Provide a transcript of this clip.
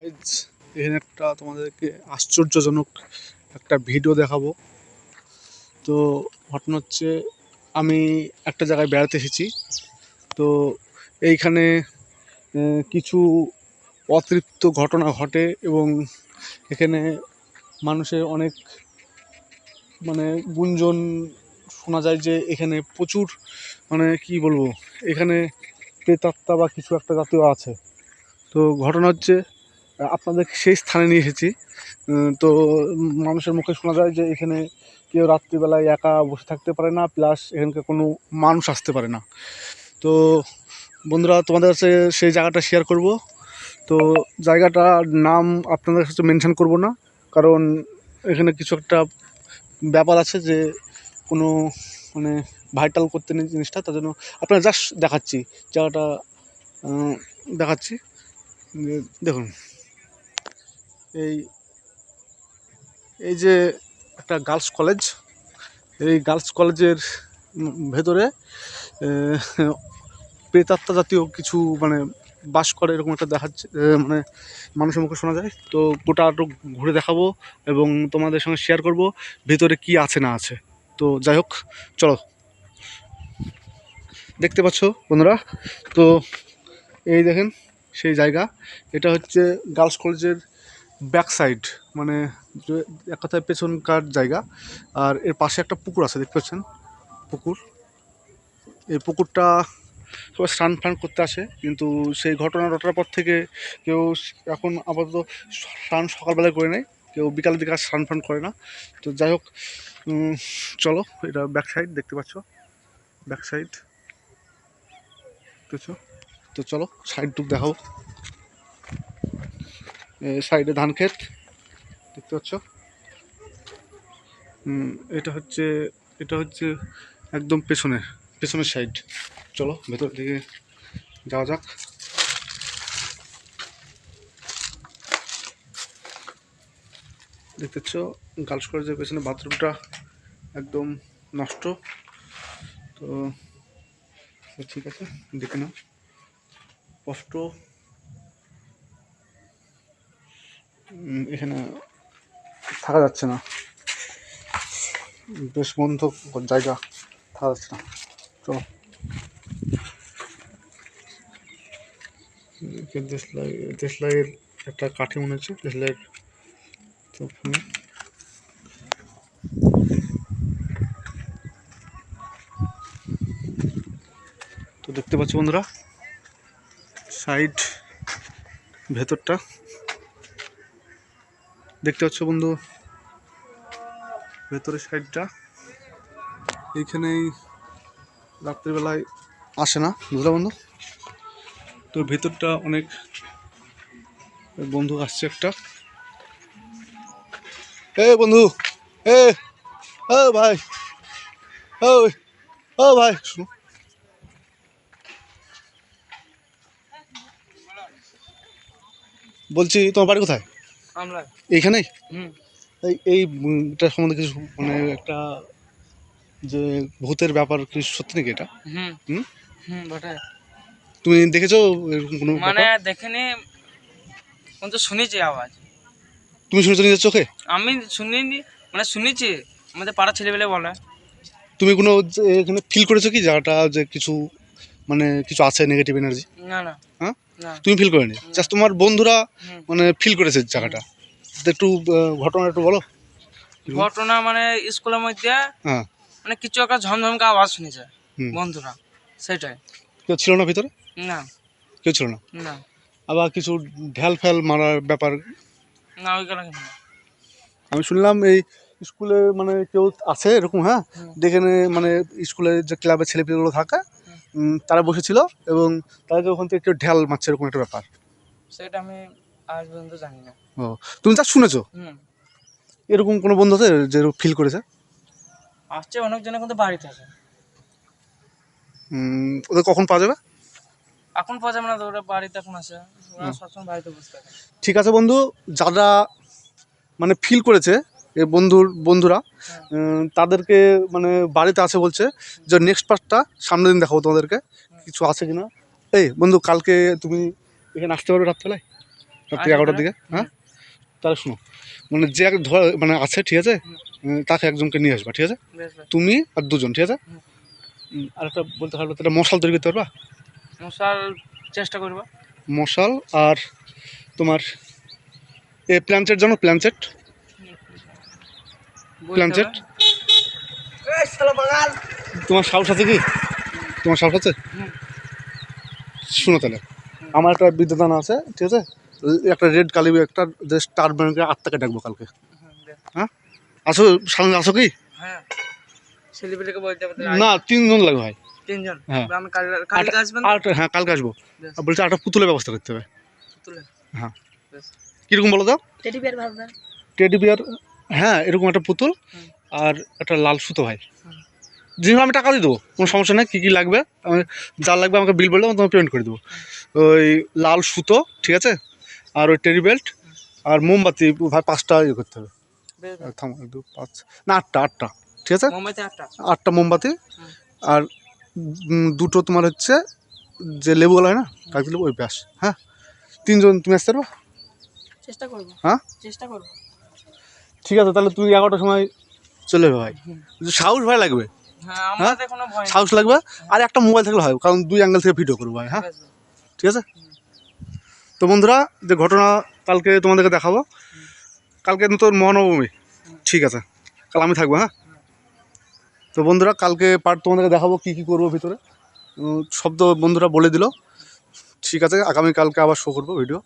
Guys, এখানে একটা তোমাদেরকে আশ্চর্যজনক একটা ভিডিও দেখাবো। তো ঘটনা হচ্ছে, আমি একটা জায়গায় বেড়াতে এসেছি। তো এইখানে কিছু অতৃপ্ত ঘটনা ঘটে এবং এখানে মানুষের অনেক গুঞ্জন শোনা যায় যে এখানে প্রচুর কি বলবো, এখানে প্রেতাত্মা বা কিছু একটা জাতীয় আছে। তো ঘটনা হচ্ছে, আপনাদের সেই স্থানে নিয়ে এসেছি। তো মানুষের মুখে শোনা যায় যে এখানে কেউ রাত্রিবেলায় একা বসে থাকতে পারে না, প্লাস এখানকার কোনো মানুষ আসতে পারে না। তো বন্ধুরা, তোমাদের কাছে সেই জায়গাটা শেয়ার করব। তো জায়গাটার নাম আপনাদের কাছে মেনশন করব না, কারণ এখানে কিছু একটা ব্যাপার আছে যে কোনো ভাইটাল করতে নেই জিনিসটা, তার জন্য আপনারা জাস্ট দেখাচ্ছি জায়গাটা, দেখাচ্ছি। দেখুন, এই এই যে একটা গার্লস কলেজ, এই গার্লস কলেজের ভেতরে প্রেতাত্মা জাতীয় কিছু বাস করে, এরকম একটা দেখাচ্ছে, মানুষের মুখে শোনা যায়। তো গোটা একটু ঘুরে দেখাবো এবং তোমাদের সঙ্গে শেয়ার করব ভেতরে কি আছে না আছে। তো যাই হোক, চলো। দেখতে পাচ্ছ বন্ধুরা, তো এই দেখেন সেই জায়গা। এটা হচ্ছে গার্লস কলেজের ব্যাক সাইড, এক কথায় পেছনকার জায়গা। আর এর পাশে একটা পুকুর আছে, দেখতে পাচ্ছেন পুকুর। এই পুকুরটা সবাই স্নান ফান করতে আসে, কিন্তু সেই ঘটনাটার পর থেকে কেউ এখন আপাতত স্নান সকালবেলায় করে নেয়, কেউ বিকালের দিকে আর স্নান ফান করে না। তো যাই হোক, চলো, এটা ব্যাক সাইড, দেখতে পাচ্ছ ব্যাক সাইড, দেখছো? তো চলো সাইডটুক দেখাও। সাইডে ধান ক্ষেত, দেখতে পাচ্ছ। এটা হচ্ছে এটা হচ্ছে একদম পেছনের সাইড। চলো ভেতর দিকে যাওয়া যাক। দেখতে পাচ্ছ গার্লস কলেজের পেছনে বাথরুমটা একদম নষ্ট। তো ঠিক আছে, দেখে নাও। কষ্ট, এখানে থাকা যাচ্ছে না, বেশ বন্ধ জায়গা, থাকা যাচ্ছে না। চলো, দেশলাইয়ের একটা কাঠি মনে হচ্ছে, দেশলাইয়ের। তো দেখতে পাচ্ছ বন্ধুরা, সাইড ভেতরটা দেখতে পাচ্ছ বন্ধু, ভেতরের সাইডটা। এইখানেই রাত্রিবেলায় আসে না, বুঝলা বন্ধু? তো ভেতরটা অনেক বন্ধু আসছে একটা। বন্ধু, এ ও ভাই, ও ও ভাই, শুনো, বলছি তোমার বাড়ি কোথায়? এইখানেই? এইটার সম্বন্ধে কিছু একটা যে ভূতের ব্যাপার কি সত্যি নাকি এটা? তুমি দেখেছো এরকম কোনো দেখিনি, কিন্তু শুনেছি আওয়াজ। তুমি শুনেছো নিজের চোখে? আমি শুনিনি, শুনেছি, আমাদের পাড়ার ছেলেবেলে বলে। তুমি কোনো এখানে ফিল করেছো কি জায়গাটা যে কিছু কিছু আছে নেগেটিভ এনার্জি? না না। হ্যাঁ, না। তুমি ফিল করেনি, জাস্ট তোমার বন্ধুরা ফিল করেছে জায়গাটা। একটু ঘটনা একটু বলো। ঘটনা স্কুলের মধ্যে হ্যাঁ, কিছু একটা ঝমঝমকে আওয়াজ শুনেছে বন্ধুরা, সেটাই। কেউ ছিল না ভিতরে? না, কেউ ছিল না। না, আবার কিছু ঢ্যাল ফ্যাল মারার ব্যাপার? না, ওইখানে আমি শুনলাম এই স্কুলে কেউ আছে এরকম, হ্যাঁ, যেখানে স্কুলের যে ক্লাবের ছেলেপিলেগুলো থাকে, তারা বসেছিল এবং তাদেরকে ওখান থেকে কেউ ঢ্যাল মারছে, এরকম একটা ব্যাপার। সেটা আমি আজ পর্যন্ত জানি না। ও, তুমি তা শুনেছো? এরকম কোনো বন্ধু আছে যে ফিল করেছে? আসছে অনেকজনের, কিন্তু বাড়িতে আছে। ওদের কখন পাওয়া যাবে? এখন পাওয়া যাবে না তো, ওরা বাড়িতে এখন আছে, ওরা সবসময় বাড়িতে বসে থাকে। ঠিক আছে বন্ধু, যারা ফিল করেছে এই বন্ধুরা, তাদেরকে বাড়িতে আছে বলছে যে নেক্সট পার্টটা সামনের দিন দেখাবো তোমাদেরকে কিছু আছে কিনা। এই বন্ধু, কালকে তুমি এখানে আসতে পারবে রাত্রেবেলায়? রাত্রি আচ্ছা, 11টার দিকে, হ্যাঁ? তাহলে শুনো, মানে যে এক ধর মানে আছে, ঠিক আছে, তাকে একজনকে নিয়ে আসবা, ঠিক আছে? বেশ বেশ। তুমি আর দুজন, ঠিক আছে? হুম। আরেকটা বলতে পারবে, তাহলে মশাল তৈরি করতে পারবা? মশাল চেষ্টা করবো। মশাল আর তোমার প্ল্যানচেট জানো? প্ল্যানচেট, বলতে হবে। তোমার সাহস আছে কি? তোমার সাহস আছে? হুম। শুনো তাহলে, আমার একটা বিদ্যুদান আছে, ঠিক আছে? একটা রেড কালি, একটা যে স্টার ব্যাংকের আত্মাকে ডাকবো কালকে, বেশ। হ্যাঁ? আসো, সামনে আসো কি? হ্যাঁ, ছেলেপিলেকে বলতে হবে তাহলে না, 3 জন লাগবে ভাই। 3 জন। হ্যাঁ, আমি কালকে আসবেন তো? আর হ্যাঁ, কালকে আসবো। বেশ। আর বলছি, একটা পুতুলের ব্যবস্থা করতে হবে। তুলে। হ্যাঁ, বেশ। কীরকম বলো তো? টেডি বিয়ার ভাববেন। টেডি বিয়ার, হ্যাঁ, এরকম একটা পুতুল হুম। আর একটা লাল সুতো ভাই। হুম। জিনিস আমি টাকা দিয়ে দেবো, কোনো সমস্যা নেই। কী কী লাগবে আমি, যা লাগবে আমাকে বিল বললে আমি তোমাকে পেমেন্ট করে দেবো। ওই লাল সুতো, ঠিক আছে, আর ওই টেডি বেল্ট আর মোমবাতি ভাই 5টা ইয়ে করতে হবে। বেশ বেশ। থাম, 1 2 5, না 8টা, ঠিক আছে? মোমবাতি 8টা। 8টা মোমবাতি হুম। আর দুটো তোমার হচ্ছে যে লেবুগুলো হয় না, কাগজ লেবু, ওই ব্যাস। হ্যাঁ, 3জন তুমি আসতে পারবা? চেষ্টা করবো। হ্যাঁ, চেষ্টা করবো। ঠিক আছে, তাহলে তুমি 11টার সময় চলে যাবে ভাই। সাহস ভাই লাগবে, হ্যাঁ, হ্যাঁ, আমাদের কোনো ভয় নেই। সাহস লাগবে। আর একটা মোবাইল থাকলে হয়, কারণ 2 অ্যাঙ্গেল থেকে ভিডিও করবো ভাই। হ্যাঁ, বেশ বেশ। ঠিক আছে? তো বন্ধুরা, যে ঘটনা কালকে তোমাদেরকে দেখাবো, কালকে তো মহানবমী, ঠিক আছে, কাল আমি থাকবো। হ্যাঁ, তো বন্ধুরা, কালকে পার্ট তোমাদেরকে দেখাবো কী কী করবো ভিতরে, সব তো বন্ধুরা বলে দিল। ঠিক আছে, আগামীকালকে আবার শো করবো ভিডিও।